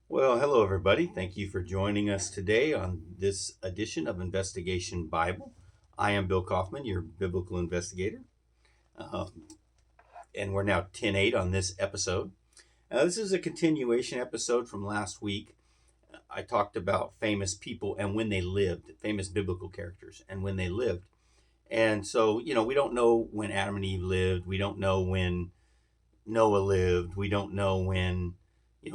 Well, hello, everybody. Thank you for joining us today on this edition of Investigation Bible. I am Bill Kaufman, your biblical investigator, um, and we're now 10:8 on this episode. This is a continuation episode from last week. I talked about famous people and when they lived, famous biblical characters and when they lived. And so, we don't know when Adam and Eve lived. We don't know when Noah lived. We don't know when,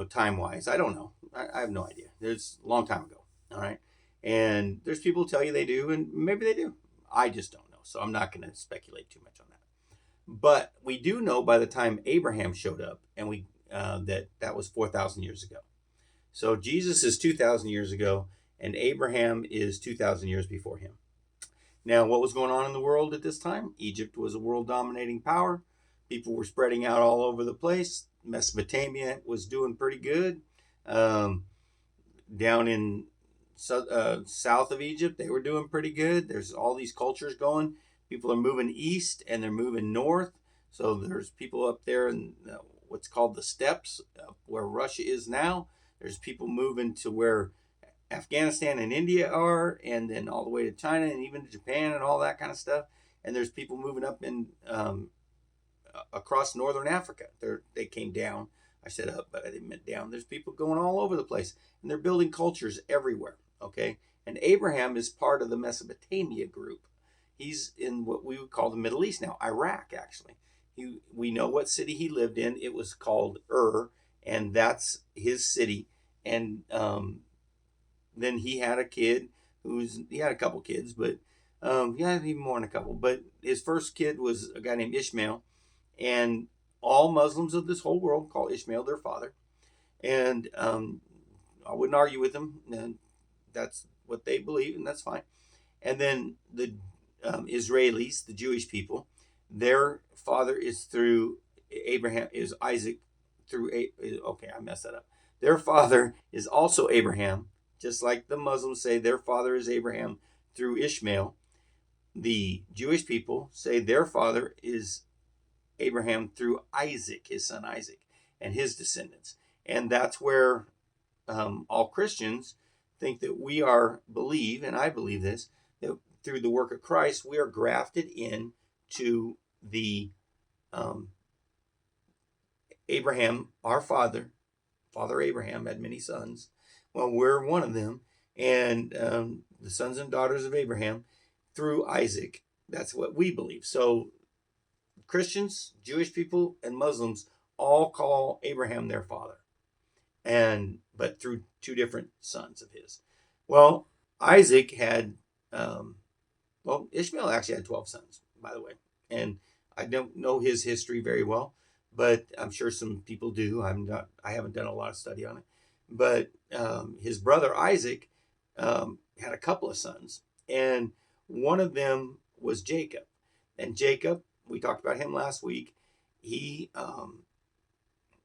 time wise. I don't know. I have no idea. There's a long time ago. All right. And there's people who tell you they do, and maybe they do. I just don't know. So I'm not going to speculate too much on that. But we do know by the time Abraham showed up, and that was 4,000 years ago. So Jesus is 2,000 years ago, and Abraham is 2,000 years before him. Now, what was going on in the world at this time? Egypt was a world dominating power. People were spreading out all over the place. Mesopotamia was doing pretty good. Um, Down in south of Egypt, they were doing pretty good. There's all these cultures going. People are moving east and they're moving north. So there's people up there in what's called the steppes, where Russia is now. There's people moving to where Afghanistan and India are, and then all the way to China and even to Japan and all that kind of stuff. And there's people moving up in across northern Africa. They came down. I said up, but I didn't mean down. There's people going all over the place, and they're building cultures everywhere. Okay, and Abraham is part of the Mesopotamia group. He's in what we would call the Middle East now, Iraq actually. We know what city he lived in. It was called Ur, and that's his city. And then he had a kid he had a couple kids, but he had even more than a couple. But his first kid was a guy named Ishmael, and all Muslims of this whole world call Ishmael their father. And I wouldn't argue with them. And that's what they believe, and that's fine. And then the Israelis, the Jewish people, their father is through Abraham, is Isaac through. Okay, I messed that up. Their father is also Abraham, just like the Muslims say their father is Abraham through Ishmael. The Jewish people say their father is Abraham through Isaac, his son Isaac, and his descendants. And that's where all Christians think that believe, and I believe this, that through the work of Christ, we are grafted in to the Abraham, our Father Abraham had many sons. Well, we're one of them, and the sons and daughters of Abraham through Isaac. That's what we believe. So Christians, Jewish people, and Muslims all call Abraham their father, but through two different sons of his. Well, Isaac had, Ishmael actually had 12 sons, by the way, and I don't know his history very well, but I'm sure some people do. I haven't done a lot of study on it, but his brother Isaac had a couple of sons, and one of them was Jacob, and Jacob, we talked about him last week. He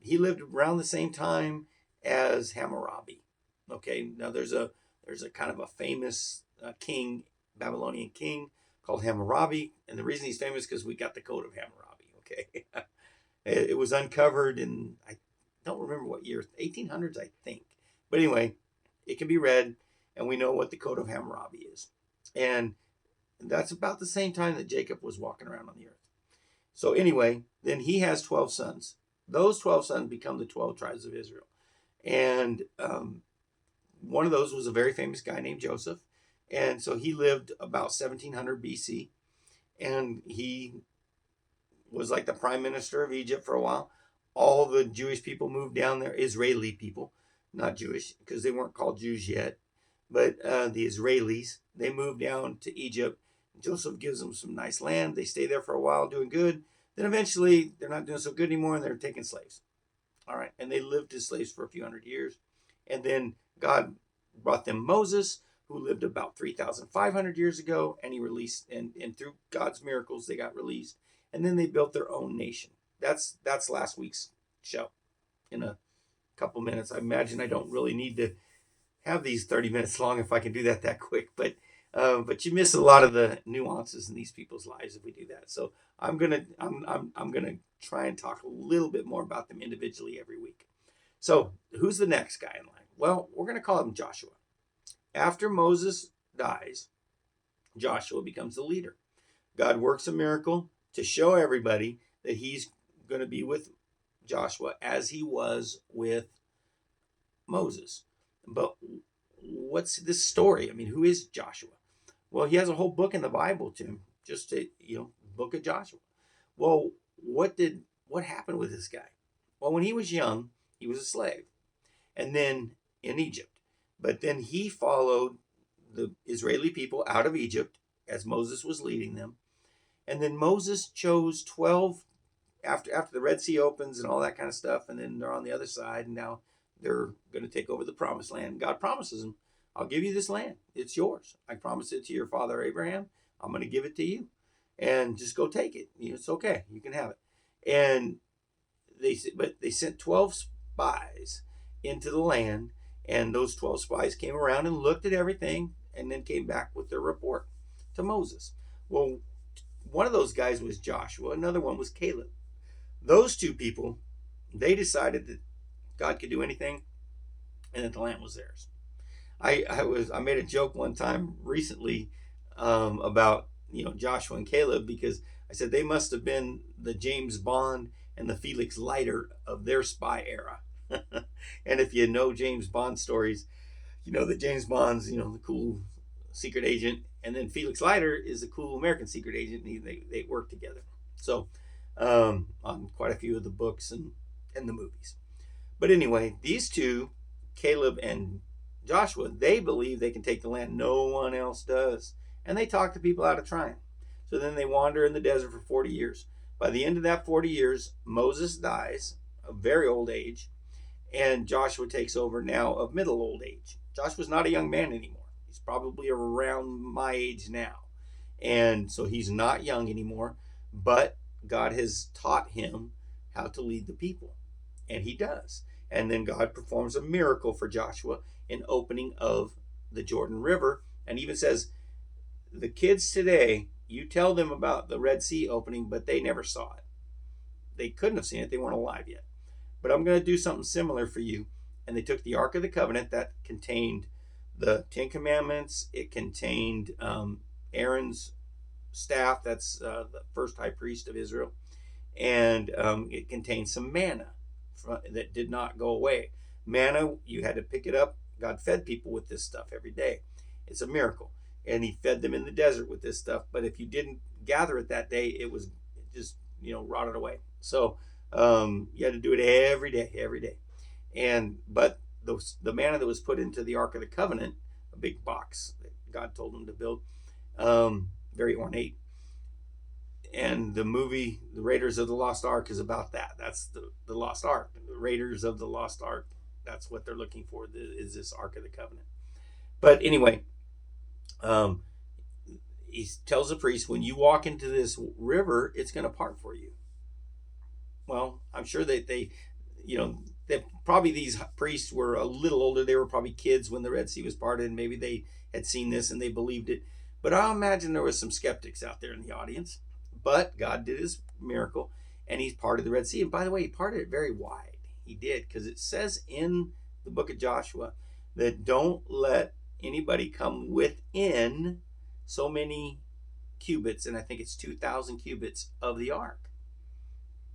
lived around the same time as Hammurabi. Okay, now there's a kind of a famous Babylonian king called Hammurabi, and the reason he's famous is because we got the Code of Hammurabi. Okay, it was uncovered in, I don't remember what year, 1800s, I think. But anyway, it can be read, and we know what the Code of Hammurabi is, and that's about the same time that Jacob was walking around on the earth. So anyway, then he has 12 sons. Those 12 sons become the 12 tribes of Israel. And one of those was a very famous guy named Joseph. And so he lived about 1700 BC. And he was like the prime minister of Egypt for a while. All the Jewish people moved down there, Israeli people, not Jewish, because they weren't called Jews yet. But the Israelis, they moved down to Egypt. Joseph gives them some nice land. They stay there for a while doing good. Then eventually they're not doing so good anymore and they're taking slaves. All right. And they lived as slaves for a few hundred years. And then God brought them Moses, who lived about 3,500 years ago. And he released, and through God's miracles, they got released. And then they built their own nation. That's last week's show. In a couple minutes. I imagine I don't really need to have these 30 minutes long if I can do that quick. But you miss a lot of the nuances in these people's lives if we do that. So I'm gonna try and talk a little bit more about them individually every week. So who's the next guy in line? Well, we're going to call him Joshua. After Moses dies, Joshua becomes the leader. God works a miracle to show everybody that he's going to be with Joshua as he was with Moses. But what's this story? I mean, who is Joshua? Well, he has a whole book in the Bible to him, just to, book of Joshua. Well, what happened with this guy? Well, when he was young, he was a slave, and then in Egypt. But then he followed the Israeli people out of Egypt as Moses was leading them. And then Moses chose 12 after the Red Sea opens and all that kind of stuff. And then they're on the other side, and now they're going to take over the promised land. God promises them, I'll give you this land. It's yours. I promised it to your father Abraham. I'm going to give it to you. And just go take it. It's okay. You can have it. And they sent 12 spies into the land. And those 12 spies came around and looked at everything and then came back with their report to Moses. Well, one of those guys was Joshua. Another one was Caleb. Those two people, they decided that God could do anything and that the land was theirs. I made a joke one time recently about Joshua and Caleb, because I said they must have been the James Bond and the Felix Leiter of their spy era. And if you know James Bond stories, you know that James Bond's the cool secret agent, and then Felix Leiter is the cool American secret agent, and they work together. So on quite a few of the books and the movies. But anyway, these two, Caleb and Joshua, they believe they can take the land. No one else does. And they talk the people out of trying. So then they wander in the desert for 40 years. By the end of that 40 years, Moses dies of very old age, and Joshua takes over now of middle old age. Joshua's not a young man anymore. He's probably around my age now. And so he's not young anymore, but God has taught him how to lead the people. And he does. And then God performs a miracle for Joshua in opening of the Jordan River, and even says, the kids today, you tell them about the Red Sea opening, but they never saw it. They couldn't have seen it. They weren't alive yet. But I'm going to do something similar for you. And they took the Ark of the Covenant that contained the Ten Commandments. It contained Aaron's staff. That's the first high priest of Israel. And it contained some manna that did not go away. Manna, you had to pick it up. God fed people with this stuff every day. It's a miracle. And he fed them in the desert with this stuff. But if you didn't gather it that day, it just rotted away. So you had to do it every day. But the manna that was put into the Ark of the Covenant, a big box that God told them to build, very ornate. And the movie, The Raiders of the Lost Ark, is about that. That's the Lost Ark. The Raiders of the Lost Ark, that's what they're looking for, is this Ark of the Covenant. But anyway, he tells the priest, when you walk into this river, it's going to part for you. Well, I'm sure that they probably these priests were a little older. They were probably kids when the Red Sea was parted, and maybe they had seen this and they believed it. But I imagine there was some skeptics out there in the audience. But God did his miracle, and he parted the Red Sea. And by the way, he parted it very wide. He did, because it says in the book of Joshua that don't let anybody come within so many cubits, and I think it's 2,000 cubits of the ark.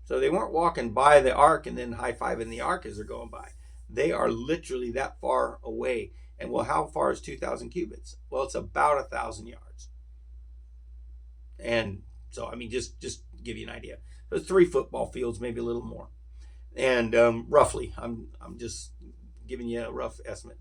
So they weren't walking by the ark and then high-fiving the ark as they're going by. They are literally that far away. And well, how far is 2,000 cubits? Well, it's about 1,000 yards. And so, I mean, just give you an idea. So 3 football fields, maybe a little more. And roughly, I'm just giving you a rough estimate.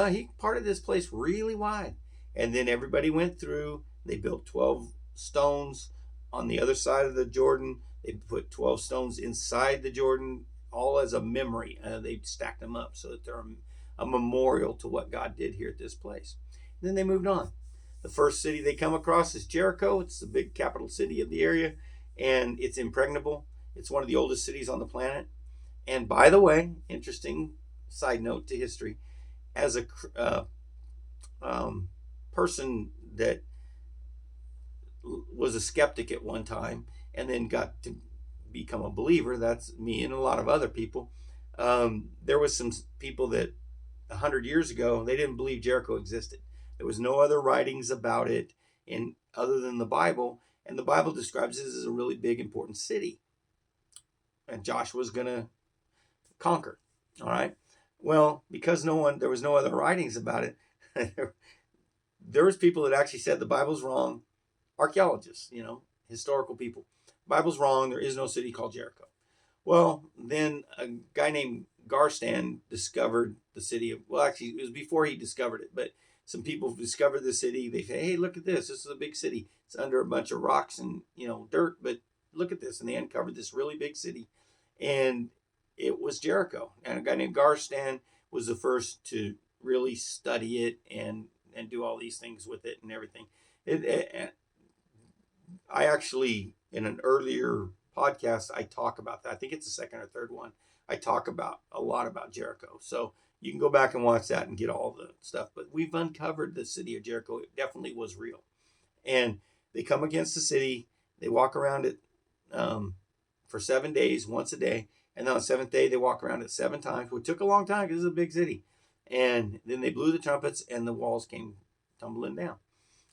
He parted this place really wide. And then everybody went through. They built 12 stones on the other side of the Jordan. They put 12 stones inside the Jordan, all as a memory. They stacked them up so that they're a memorial to what God did here at this place. And then they moved on. The first city they come across is Jericho. It's the big capital city of the area, and it's impregnable. It's one of the oldest cities on the planet. And by the way, interesting side note to history, as a person that was a skeptic at one time and then got to become a believer, that's me and a lot of other people, there was some people that 100 years ago, they didn't believe Jericho existed. There was no other writings about it other than the Bible, and the Bible describes it as a really big, important city, and Joshua's going to conquer. All right. Well, because there was no other writings about it, there was people that actually said the Bible's wrong. Archaeologists, historical people. Bible's wrong. There is no city called Jericho. Well, then a guy named Garstan discovered the city of, well, actually, it was before he discovered it, but some people discovered the city. They say, hey, look at this. This is a big city. It's under a bunch of rocks and, dirt, but look at this. And they uncovered this really big city. And it was Jericho. And a guy named Garstan was the first to really study it and do all these things with it and everything. I actually, in an earlier podcast, I talk about that. I think it's the second or third one. I talk about a lot about Jericho. So you can go back and watch that and get all the stuff. But we've uncovered the city of Jericho. It definitely was real. And they come against the city. They walk around it for 7 days, once a day. And then on the seventh day, they walk around it 7 times, which took a long time because it's a big city. And then they blew the trumpets and the walls came tumbling down.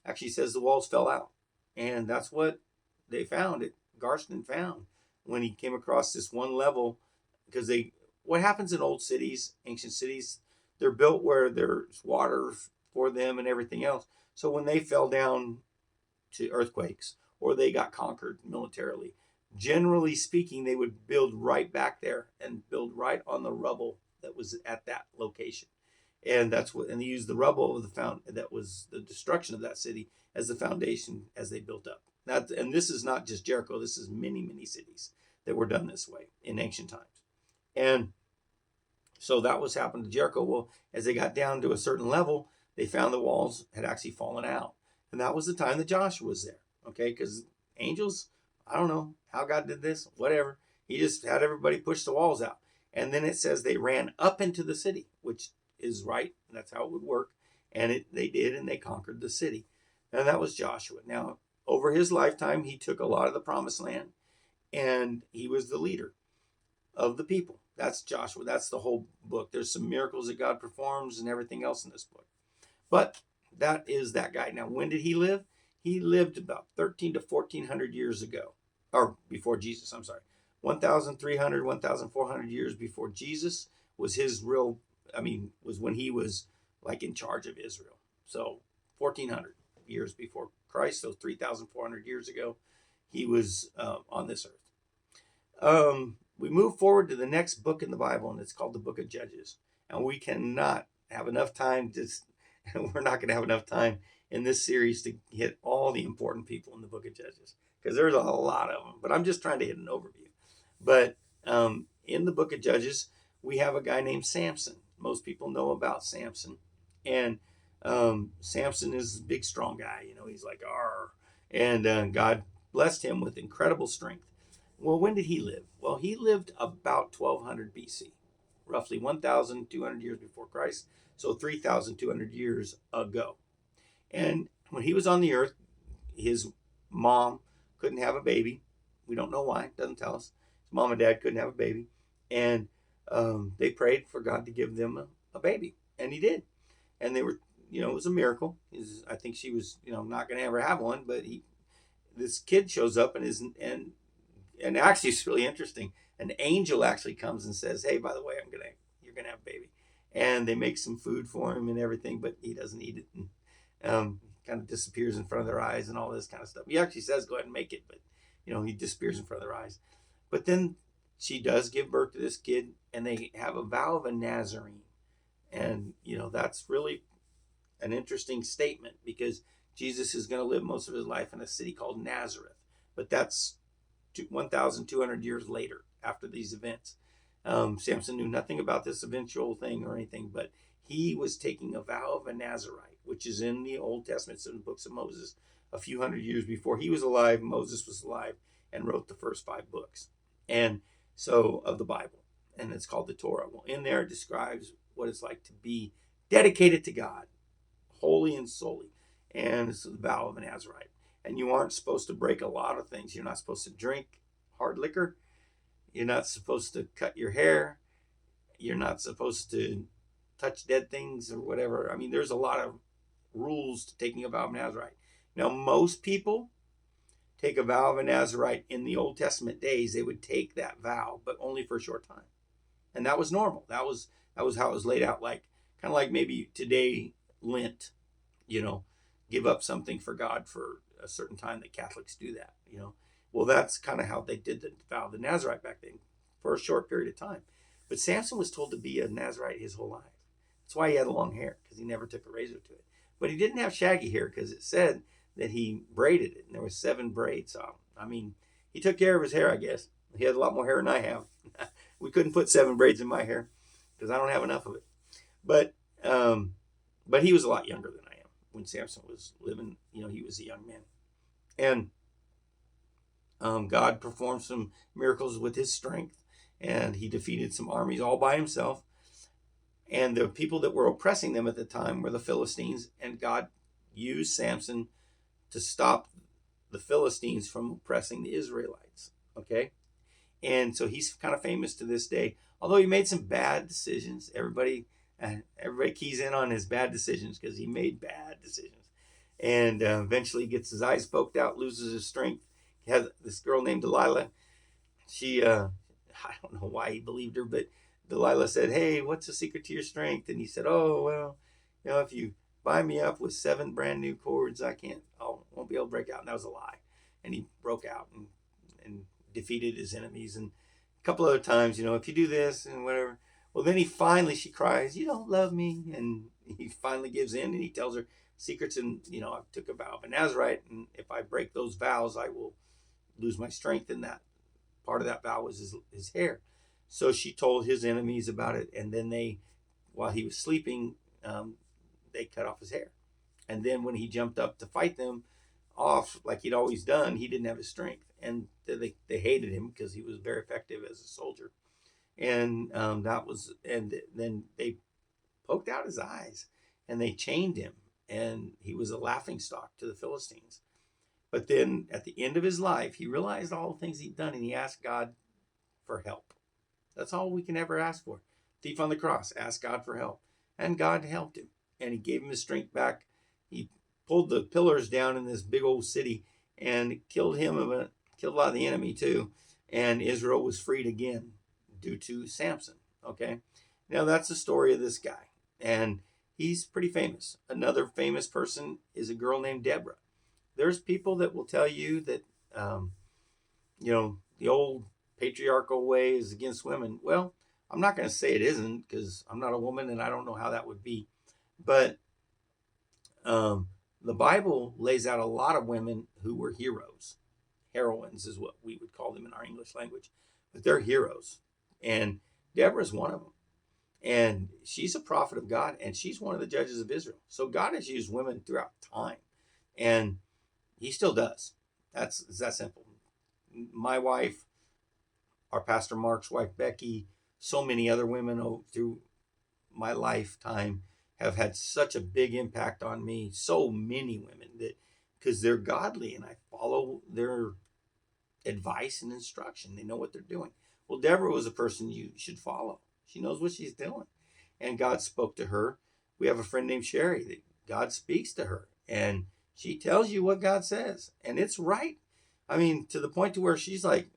Actually, says the walls fell out. And that's what they found. Garstan found when he came across this one level, because what happens in old cities, ancient cities, they're built where there's water for them and everything else. So when they fell down to earthquakes or they got conquered militarily, generally speaking, they would build right back there and build right on the rubble that was at that location. And and they used the rubble of that was the destruction of that city as the foundation as they built up. And this is not just Jericho. This is many, many cities that were done this way in ancient times. And so that was happening to Jericho. Well, as they got down to a certain level, they found the walls had actually fallen out. And that was the time that Joshua was there. Okay, because angels, I don't know how God did this, whatever. He just had everybody push the walls out. And then it says they ran up into the city, which is right. That's how it would work. And they did, and they conquered the city. And that was Joshua. Now, over his lifetime, he took a lot of the promised land, and he was the leader of the people. That's Joshua. That's the whole book. There's some miracles that God performs and everything else in this book. But that is that guy. Now, when did he live? He lived about 13 to 1400 years ago, or before Jesus, I'm sorry. 1,300, 1,400 years before Jesus was was when he was like in charge of Israel. So 1,400 years before Christ, so 3,400 years ago, he was on this earth. We move forward to the next book in the Bible, and it's called the Book of Judges. And we cannot have enough time we're not going to have enough time in this series to hit all the important people in the Book of Judges, because there's a lot of them, but I'm just trying to hit an overview. But in the Book of Judges, we have a guy named Samson. Most people know about Samson. And Samson is a big, strong guy. He's like, "Arr." And God blessed him with incredible strength. Well, when did he live? Well, he lived about 1200 BC, roughly 1,200 years before Christ, so 3,200 years ago. And when he was on the earth, his mom couldn't have a baby. We don't know why. It doesn't tell us. His mom and dad couldn't have a baby. And they prayed for God to give them a baby. And he did. And they were, it was a miracle. I think she was, not going to ever have one. But this kid shows up and actually it's really interesting. An angel actually comes and says, "Hey, by the way, you're going to have a baby." And they make some food for him and everything, but he doesn't eat it. And kind of disappears in front of their eyes and all this kind of stuff. He actually says, "Go ahead and make it," but he disappears in front of their eyes. But then she does give birth to this kid, and they have a vow of a Nazarene. And that's really an interesting statement, because Jesus is going to live most of his life in a city called Nazareth, but that's 1,200 years later after these events. Samson knew nothing about this eventual thing or anything, but he was taking a vow of a Nazarite, which is in the Old Testament, it's in the books of Moses. A few hundred years before he was alive, Moses was alive and wrote the first 5 books and so of the Bible, and it's called the Torah. Well, in there it describes what it's like to be dedicated to God, wholly and solely, and it's the vow of a Nazarite. And you aren't supposed to break a lot of things. You're not supposed to drink hard liquor. You're not supposed to cut your hair. You're not supposed to touch dead things or whatever. I mean, there's a lot of rules to taking a vow of Nazarite. Now, most people take a vow of a Nazarite in the Old Testament days. They would take that vow, but only for a short time, and that was normal. That was how it was laid out. Like kind of like maybe today Lent, you know, give up something for God for a certain time. The Catholics do that, you know. Well, that's kind of how they did the vow of the Nazarite back then for a short period of time. But Samson was told to be a Nazarite his whole life. That's why he had long hair, because he never took a razor to it. But he didn't have shaggy hair because it said that he braided it, and there was 7 braids on. I mean, he took care of his hair, I guess. He had a lot more hair than I have. We couldn't put 7 braids in my hair because I don't have enough of it. But he was a lot younger than I am when Samson was living. You know, he was a young man, and God performed some miracles with his strength, and he defeated some armies all by himself. And the people that were oppressing them at the time were the Philistines, and God used Samson to stop the Philistines from oppressing the Israelites. Okay, and so he's kind of famous to this day. Although he made some bad decisions, everybody keys in on his bad decisions because he made bad decisions, and eventually gets his eyes poked out, loses his strength. He has this girl named Delilah. She, I don't know why he believed her, but Delilah said, "Hey, what's the secret to your strength?" And he said, "Oh, well, you know, if you bind me up with 7 brand new cords, I won't be able to break out." And that was a lie. And he broke out and defeated his enemies. And a couple other times, you know, if you do this and whatever. Well, then she cries, "You don't love me." And he finally gives in, and he tells her secrets. And, you know, I took a vow of a Nazarite, and if I break those vows, I will lose my strength. And that part of that vow was his hair. So she told his enemies about it, and then while he was sleeping, they cut off his hair. And then when he jumped up to fight them off, like he'd always done, he didn't have his strength, and they hated him because he was very effective as a soldier. And then they poked out his eyes, and they chained him, and he was a laughingstock to the Philistines. But then at the end of his life, he realized all the things he'd done, and he asked God for help. That's all we can ever ask for. Thief on the cross asked God for help, and God helped him, and he gave him his strength back. He pulled the pillars down in this big old city and killed a lot of the enemy too, and Israel was freed again due to Samson. Okay, now that's the story of this guy, and he's pretty famous. Another famous person is a girl named Deborah. There's people that will tell you that, you know, the old patriarchal way is against women. Well, I'm not going to say it isn't because I'm not a woman and I don't know how that would be. But the Bible lays out a lot of women who were heroes. Heroines is what we would call them in our English language. But they're heroes. And Deborah's one of them. And she's a prophet of God, and she's one of the judges of Israel. So God has used women throughout time. And he still does. It's that simple. My wife, our Pastor Mark's wife, Becky, so many other women through my lifetime have had such a big impact on me. So many women that, because they're godly and I follow their advice and instruction. They know what they're doing. Well, Deborah was a person you should follow. She knows what she's doing. And God spoke to her. We have a friend named Sherry that God speaks to her. And she tells you what God says. And it's right. I mean, to the point to where she's like,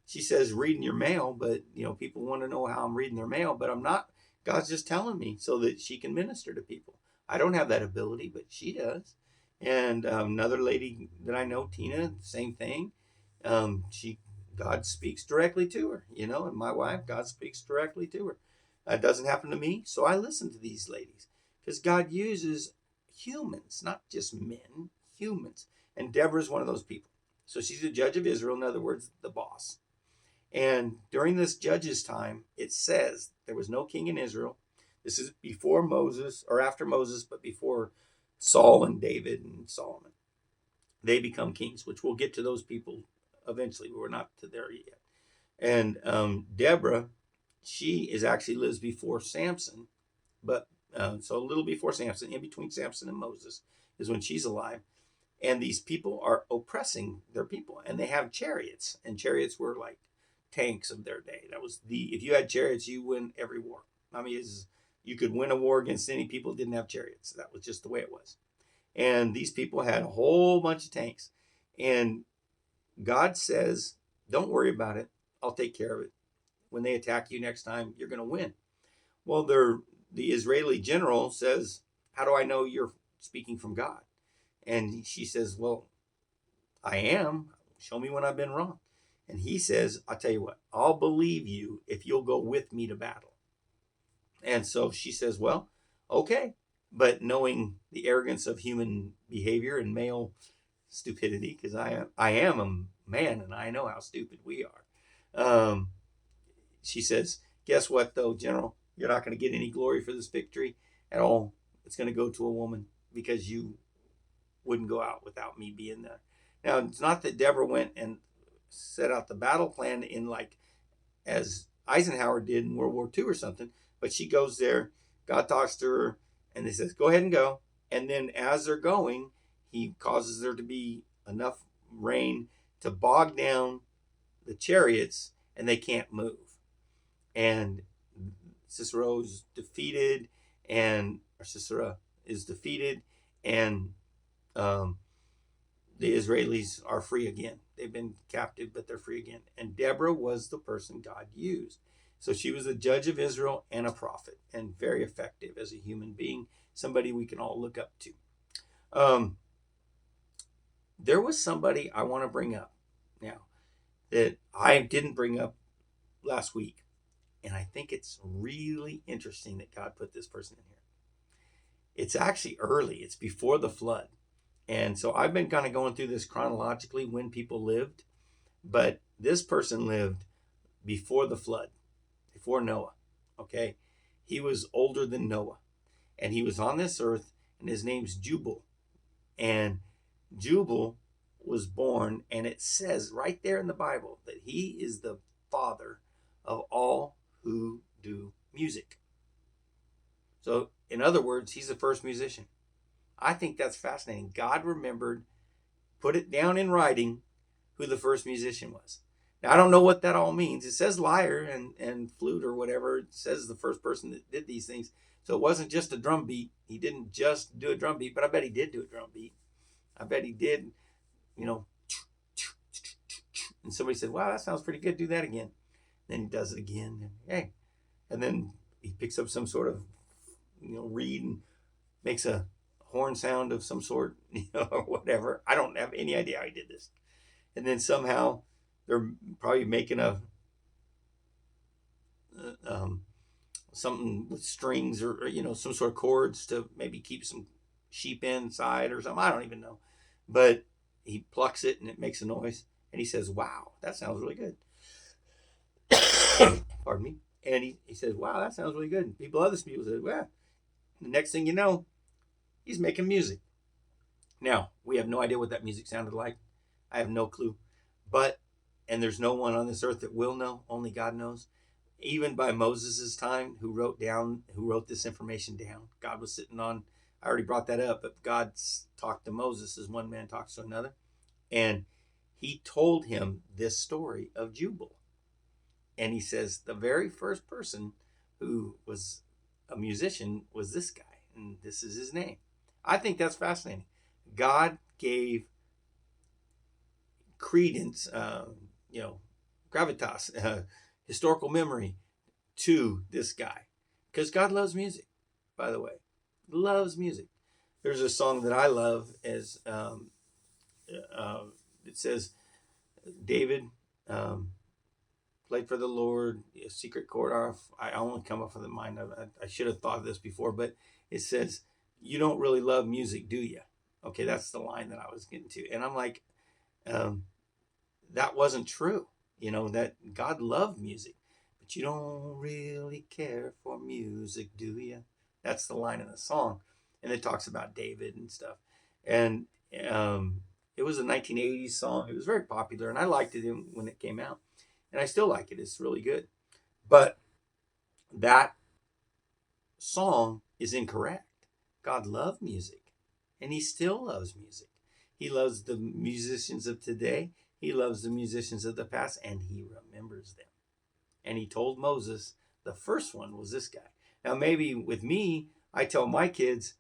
she says, reading your mail, but, you know, people want to know how I'm reading their mail, but I'm not. God's just telling me so that she can minister to people. I don't have that ability, but she does. And another lady that I know, Tina, same thing. God speaks directly to her, you know, and my wife, God speaks directly to her. That doesn't happen to me, so I listen to these ladies because God uses humans, not just men, humans. And Deborah's one of those people. So she's a judge of Israel, in other words, the boss. And during this judge's time, it says there was no king in Israel. This is before Moses, or after Moses, but before Saul and David and Solomon. They become kings, which we'll get to those people eventually. We're not to there yet. And Deborah, she lives before Samson, but so a little before Samson, in between Samson and Moses, is when she's alive. And these people are oppressing their people, and they have chariots, and chariots were like tanks of their day. That was if you had chariots, you win every war. I mean, you could win a war against any people that didn't have chariots. That was just the way it was. And these people had a whole bunch of tanks. And God says, don't worry about it. I'll take care of it. When they attack you next time, you're going to win. Well, the Israeli general says, how do I know you're speaking from God? And she says, well, I am. Show me when I've been wrong. And he says, I'll tell you what, I'll believe you if you'll go with me to battle. And so she says, well, okay. But knowing the arrogance of human behavior and male stupidity, because I am a man and I know how stupid we are. She says, guess what, though, General? You're not going to get any glory for this victory at all. It's going to go to a woman because you wouldn't go out without me being there. Now, it's not that Deborah went and set out the battle plan in like as Eisenhower did in World War II or something, but she goes there, God talks to her, and he says, go ahead and go. And then as they're going, he causes there to be enough rain to bog down the chariots and they can't move. And Sisera is defeated, and the Israelis are free again. They've been captive, but they're free again. And Deborah was the person God used. So she was a judge of Israel and a prophet, and very effective as a human being, somebody we can all look up to. There was somebody I want to bring up now that I didn't bring up last week. And I think it's really interesting that God put this person in here. It's actually early. It's before the flood. And so I've been kind of going through this chronologically when people lived. But this person lived before the flood, before Noah. Okay? He was older than Noah. And he was on this earth, and his name's Jubal. And Jubal was born, and it says right there in the Bible that he is the father of all who do music. So, in other words, he's the first musician. I think that's fascinating. God remembered, put it down in writing, who the first musician was. Now, I don't know what that all means. It says lyre and flute or whatever. It says the first person that did these things. So it wasn't just a drum beat. He didn't just do a drum beat, but I bet he did do a drum beat. I bet he did, and somebody said, wow, that sounds pretty good. Do that again. Then he does it again. And, hey. And then he picks up some sort of, reed and makes a horn sound of some sort, or whatever. I don't have any idea how he did this. And then somehow they're probably making a something with strings or some sort of chords to maybe keep some sheep inside or something. I don't even know. But he plucks it and it makes a noise. And he says, wow, that sounds really good. Pardon me. And he says, wow, that sounds really good. And other people said, well, the next thing you know, he's making music. Now, we have no idea what that music sounded like. I have no clue. And there's no one on this earth that will know. Only God knows. Even by Moses' time, who wrote this information down. God was sitting on, I already brought that up, but God talked to Moses as one man talks to another. And he told him this story of Jubal. And he says the very first person who was a musician was this guy. And this is his name. I think that's fascinating. God gave credence, gravitas, historical memory to this guy. Because God loves music, by the way. Loves music. There's a song that I love as it says, David played for the Lord, a secret chord. I only come up with the mind of it. I should have thought of this before, but it says, you don't really love music, do you? Okay, that's the line that I was getting to. And I'm like, that wasn't true. That God loved music, but you don't really care for music, do you? That's the line in the song. And it talks about David and stuff. And it was a 1980s song. It was very popular, and I liked it when it came out. And I still like it. It's really good. But that song is incorrect. God loved music, and he still loves music. He loves the musicians of today. He loves the musicians of the past, and he remembers them. And he told Moses the first one was this guy. Now, maybe with me, I tell my kids,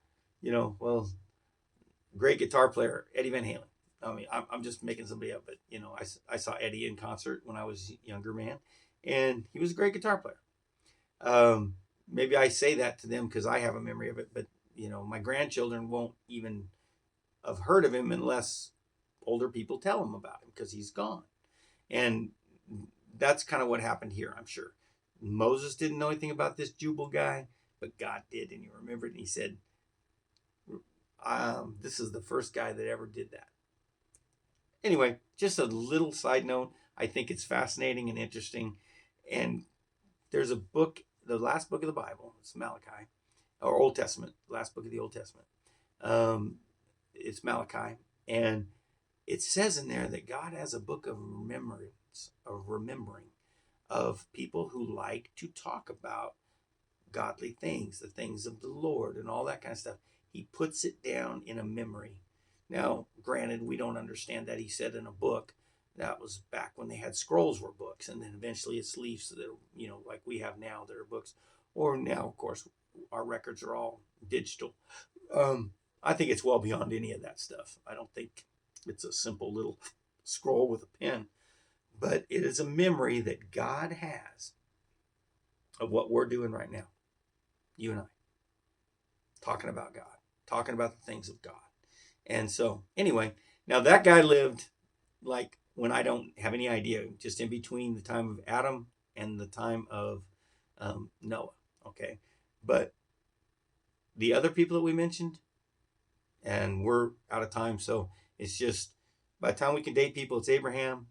well, great guitar player, Eddie Van Halen. I mean, I'm just making somebody up, but I saw Eddie in concert when I was a younger man, and he was a great guitar player. Maybe I say that to them because I have a memory of it, but my grandchildren won't even have heard of him unless older people tell them about him because he's gone. And that's kind of what happened here, I'm sure. Moses didn't know anything about this Jubal guy, but God did, and he remembered, and he said, this is the first guy that ever did that. Anyway, just a little side note. I think it's fascinating and interesting. And there's a book, the last book of the Bible, it's Malachi, or Old Testament, last book of the Old Testament. It's Malachi. And it says in there that God has a book of remembrance, of remembering, of people who like to talk about godly things, the things of the Lord, and all that kind of stuff. He puts it down in a memory. Now, granted, we don't understand that he said in a book. That was back when they had scrolls were books, and then eventually it's leaves that are, like we have now, that are books. Or now, of course, our records are all digital. I think it's well beyond any of that stuff. I don't think it's a simple little scroll with a pen, but it is a memory that God has of what we're doing right now. You and I, talking about God, talking about the things of God. And so, anyway, now that guy lived like when I don't have any idea, just in between the time of Adam and the time of Noah. Okay. But the other people that we mentioned, and we're out of time. So it's just by the time we can date people, it's Abraham,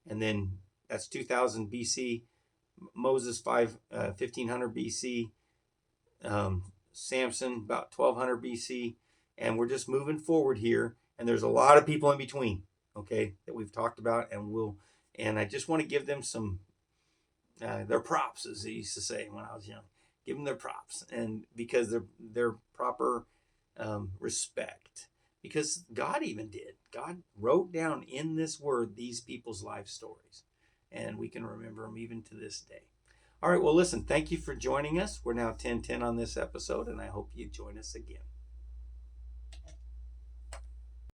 and then that's 2000 BC, Moses 1500 BC, Samson about 1200 BC, and we're just moving forward here. And there's a lot of people in between, okay, that we've talked about, and I just want to give them some their props, as they used to say when I was young. Give them their props, and because they're proper respect, because God even did. God wrote down in this word these people's life stories, and we can remember them even to this day. All right, well, listen, thank you for joining us. We're now 10:10 on this episode, and I hope you join us again.